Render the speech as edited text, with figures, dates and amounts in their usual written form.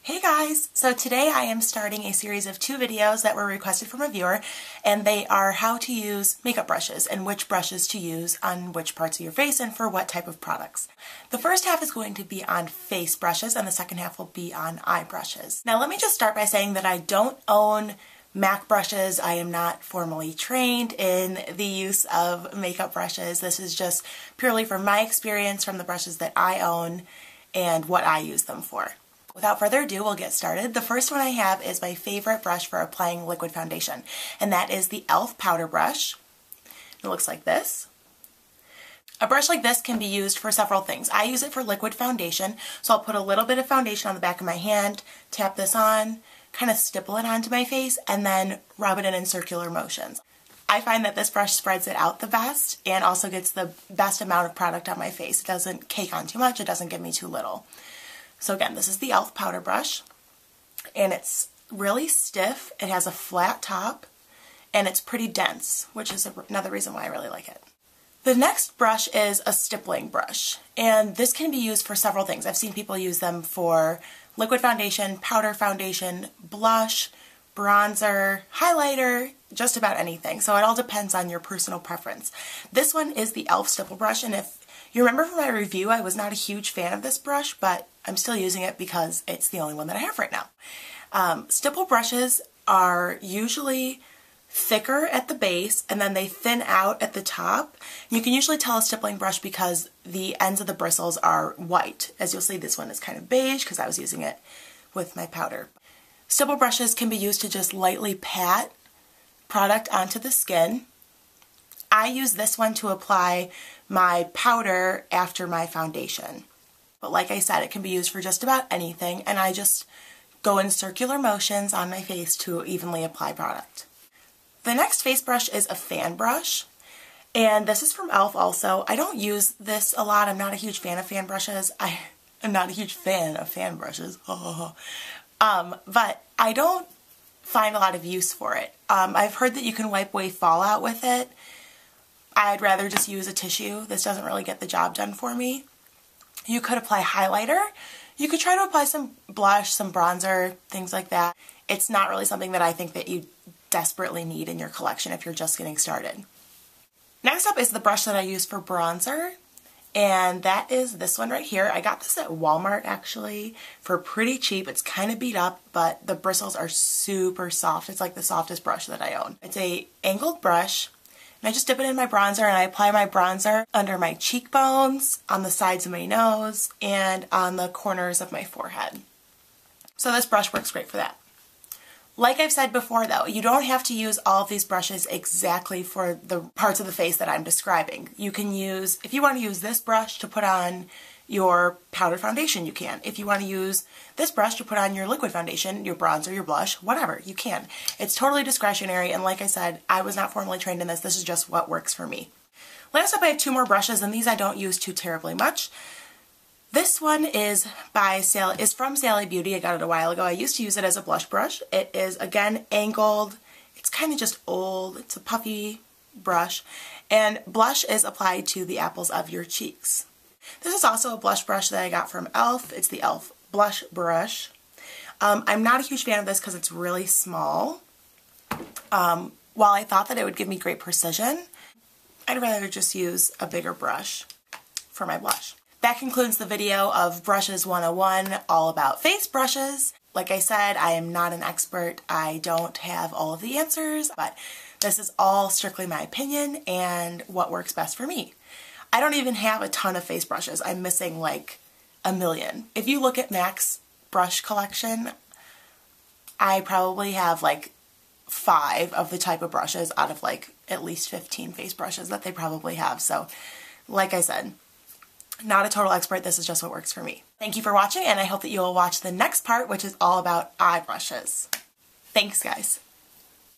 Hey guys! So today I am starting a series of 2 videos that were requested from a viewer, and they are how to use makeup brushes and which brushes to use on which parts of your face and for what type of products. The first half is going to be on face brushes and the second half will be on eye brushes. Now let me just start by saying that I don't own MAC brushes. I am not formally trained in the use of makeup brushes. This is just purely from my experience from the brushes that I own and what I use them for. Without further ado, we'll get started. The first one I have is my favorite brush for applying liquid foundation, and that is the e.l.f. powder brush. It looks like this. A brush like this can be used for several things. I use it for liquid foundation, so I'll put a little bit of foundation on the back of my hand, tap this on, kind of stipple it onto my face, and then rub it in circular motions. I find that this brush spreads it out the best and also gets the best amount of product on my face. It doesn't cake on too much, it doesn't give me too little. So again, this is the e.l.f. powder brush, and it's really stiff, it has a flat top, and it's pretty dense, which is another reason why I really like it. The next brush is a stippling brush, and this can be used for several things. I've seen people use them for liquid foundation, powder foundation, blush, bronzer, highlighter, just about anything. So it all depends on your personal preference. This one is the e.l.f. stipple brush, and if you remember from my review, I was not a huge fan of this brush, but I'm still using it because it's the only one that I have right now. Stipple brushes are usually thicker at the base and then they thin out at the top. You can usually tell a stippling brush because the ends of the bristles are white. As you'll see, this one is kind of beige because I was using it with my powder. Stipple brushes can be used to just lightly pat product onto the skin. I use this one to apply my powder after my foundation. But like I said, it can be used for just about anything, and I just go in circular motions on my face to evenly apply product. The next face brush is a fan brush, and this is from e.l.f. also. I don't use this a lot. I'm not a huge fan of fan brushes. I am not a huge fan of fan brushes. But I don't find a lot of use for it. I've heard that you can wipe away fallout with it. I'd rather just use a tissue. This doesn't really get the job done for me. You could apply highlighter. You could try to apply some blush, some bronzer, things like that. It's not really something that I think that you desperately need in your collection if you're just getting started. Next up is the brush that I use for bronzer, and that is this one right here. I got this at Walmart actually for pretty cheap. It's kind of beat up, but the bristles are super soft. It's like the softest brush that I own. It's a angled brush. And I just dip it in my bronzer and I apply my bronzer under my cheekbones, on the sides of my nose, and on the corners of my forehead. So this brush works great for that. Like I've said before though, you don't have to use all of these brushes exactly for the parts of the face that I'm describing. You can use, if you want to use this brush to put on your powder foundation, you can. If you want to use this brush to put on your liquid foundation, your bronzer, your blush, whatever, you can. It's totally discretionary, and like I said, I was not formally trained in this. This is just what works for me. Last up, I have 2 more brushes, and these I don't use too terribly much. This one is from Sally Beauty. I got it a while ago. I used to use it as a blush brush. It is, again, angled. It's kind of just old. It's a puffy brush, and blush is applied to the apples of your cheeks. This is also a blush brush that I got from e.l.f. It's the e.l.f. blush brush. I'm not a huge fan of this because it's really small. While I thought that it would give me great precision, I'd rather just use a bigger brush for my blush. That concludes the video of Brushes 101, all about face brushes. Like I said, I am not an expert. I don't have all of the answers, but this is all strictly my opinion and what works best for me. I don't even have a ton of face brushes. I'm missing like a million. If you look at MAC's brush collection, I probably have like 5 of the type of brushes out of like at least 15 face brushes that they probably have. So like I said, not a total expert. This is just what works for me. Thank you for watching, and I hope that you will watch the next part, which is all about eye brushes. Thanks, guys.